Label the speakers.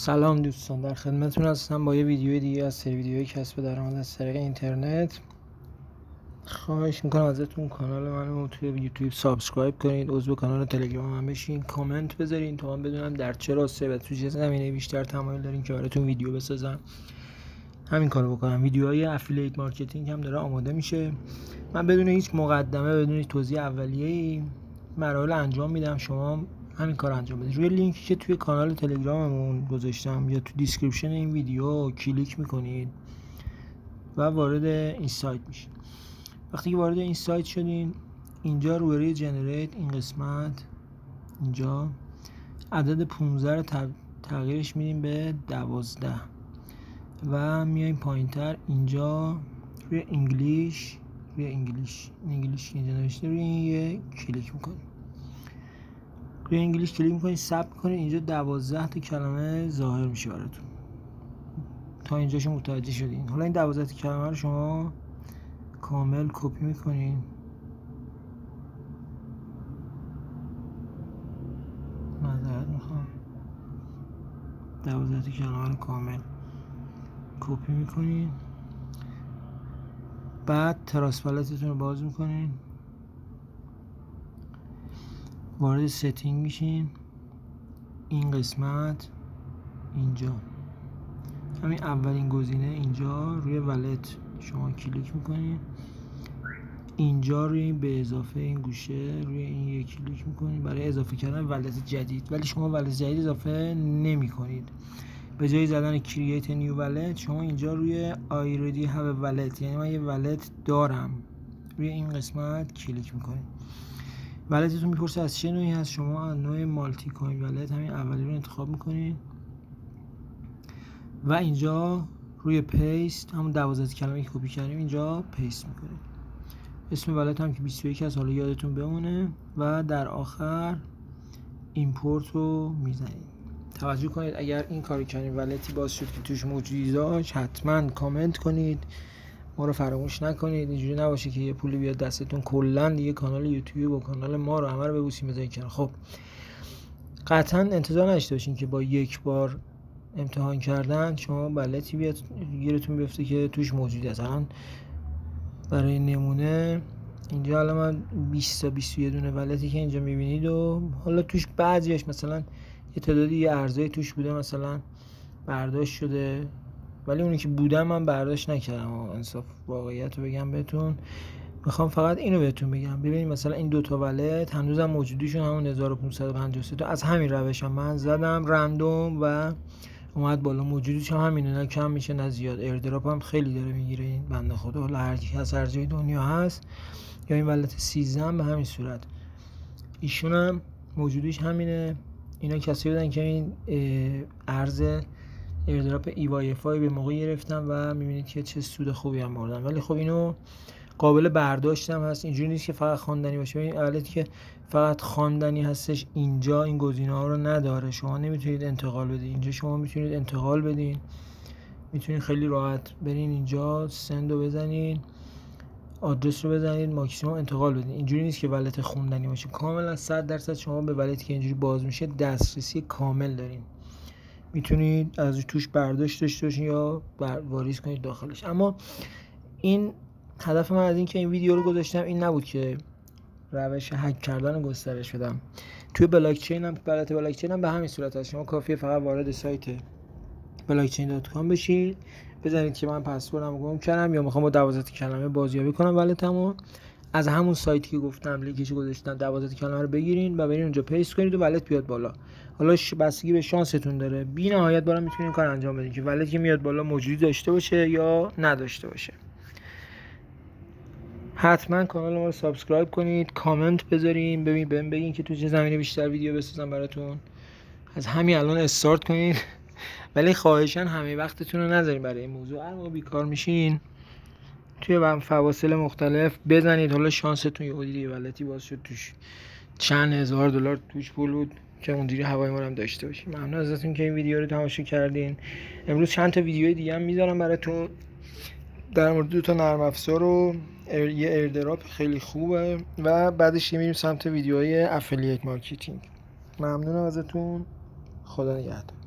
Speaker 1: سلام دوستان، در خدمتتون هستم با یه ویدیو دیگه از سری ویدیوهای کسب درآمد از طریق اینترنت. خواهش میکنم ازتون کانال منو توی یوتیوب سابسکرایب کنید، عضو کانال تلگرام من بشین، کامنت بذارین تا من بدونم در چه راسته و تو چه زمینه بیشتر تمایل دارین که براتون ویدیو بسازم. همین کارو بکنم. ویدیوهای افیلیت مارکتینگ هم داره آماده میشه. من بدون هیچ مقدمه، بدون هیچ توضیح اولیه‌ای مراحل انجام میدم، شما همین کار انجام بدید. روی لینکی که توی کانال تلگراممون گذاشتم یا تو دیسکریپشن این ویدیو کلیک میکنید و وارد این سایت میشید. وقتی که وارد این سایت شدین، اینجا روی جنریت این قسمت، اینجا عدد 15 رو تغییرش میدیم به 12 و میایم پایینتر اینجا روی انگلیش که اینجا نوشته روی این یه کلیک میکنیم. روی انگلیش کلیک میکنید، ثبت کنید. اینجا 12 تا کلمه ظاهر میشه براتون. تا اینجاشو متوجه شدین. حالا این 12 تا کلمه رو شما کامل کپی میکنین، معذرت میخوام، 12 تا کلمه رو کامل کپی میکنین. بعد تراسپالتتون رو باز میکنین، وارد ستینگ میشین. این قسمت اینجا، همین اولین گزینه اینجا روی ولت شما کلیک میکنین. اینجا روی به اضافه این گوشه روی این یک کلیک میکنین برای اضافه کردن ولت جدید، ولی شما ولت جدید اضافه نمی کنید. به جای زدن create a new wallet شما اینجا روی I already have a wallet، یعنی من یه ولت دارم، روی این قسمت کلیک میکنید. ولتتون میپرسه از چه نوعی هست، شما از نوع مالتی کوین ولت همین اولی رو انتخاب میکنید و اینجا روی پیست همون 12 کلمه که کپی کردیم اینجا پیست میکنید. اسم ولت هم که 21 از حالا یادتون بمونه و در آخر ایمپورت رو میزنید. توجه کنید اگر این کاری کردین ولتی باز شد که توش موجودی داشت، حتما کامنت کنید، ما رو فراموش نکنید. اینجوری نباشه که یه پولی بیاد دستتون کلا دیگه کانال یوتیوب و کانال ما رو همه رو ببوسیم بذارید کنار. خب قطعا انتظار نداشته باشین که با یک بار امتحان کردن شما ولتی بیاد گیرتون بیفته که توش موجودی است. الان برای نمونه اینجا الان من 20 تا 21 دونه ولتی که اینجا میبینید و حالا توش بعضیش مثلا یه تعدادی یه ارزایی توش بوده مثلا برداشت شده، ولی اونی که بودم من برداشت نکردم. انصاف واقعیت رو بگم بهتون، میخوام فقط اینو بهتون بگم. ببینید مثلا این دوتا ولت هنوزم موجودیشون همون 1553 تا از همین روش هم من زدم رندوم و اومد بالا. موجودیش هم همینه، نه کم میشه نه زیاد. ایردراپ هم خیلی داره میگیره این بنده خدا، حالا هر کی از هر جای دنیا هست. یا این ولت 13 هم به همین صورت، ایشون هم موجودیش همینه. اینا کسی بودن که این ارز ایردراپ EYFI به موقع گرفتن و میبینید که چه سود خوبی هم بردن. ولی خب اینو قابل برداشت هم هست، اینجوری نیست که فقط خواندنی باشه. این ولتی که فقط خواندنی هستش اینجا این گزینه ها رو نداره، شما نمیتونید انتقال بدید. اینجا شما میتونید انتقال بدین، میتونید خیلی راحت برین اینجا سند رو بزنین، آدرس رو بزنید، ماکسیمم انتقال بدین. اینجوری نیست که ولت خوندنی باشه. کاملا 100% شما به ولتی که اینجوری باز میشه دسترسی کامل دارین، میتونید از توش برداشت داشته باشین یا واریز کنید داخلش. اما این هدف من از این که این ویدیو رو گذاشتم این نبود که روش هک کردن رو گسترش بدم. توی بلاکچین هم بلد بلاکچین هم به همین صورت هست. شما کافیه فقط وارد سایت blockchain.com بشید، بزنید که من پسوردم گم کردم یا میخوام با 12 کلمه بازیابی کنم ولتمو، از همون سایتی که گفتم لینکش گذاشتم 12 کلمه رو بگیرین و برین اونجا پیست کنید و ولت بیاد بالا. حالا بستگی به شانستون داره، بی نهایت بارم میتونین کار انجام بدین که ولتی که میاد بالا موجودی داشته باشه یا نداشته باشه. حتما کانال ما رو سابسکرایب کنید، کامنت بذارین، بگین که تو چه زمینه بیشتر ویدیو بسازم براتون. از همین الان استارت کنید ولی خواهشاً همه وقتتون رو نذارین برای این موضوع. هر موقع بیکار میشین توی فواصل مختلف بزنید، حالا شانستون یه دیگه ولتی باز شد توش چند هزار دلار توش پول بود که اونجوری هوای ما هم داشته باشیم. ممنون ازتون که این ویدیو رو تماشا کردین. امروز چند تا ویدیو دیگه هم میذارم براتون در مورد 2 تا نرم افزار و یه ایردراپ خیلی خوبه و بعدش میریم سمت ویدیوهای افیلیت مارکتینگ. ممنونم ازتون، خدا نگهدار.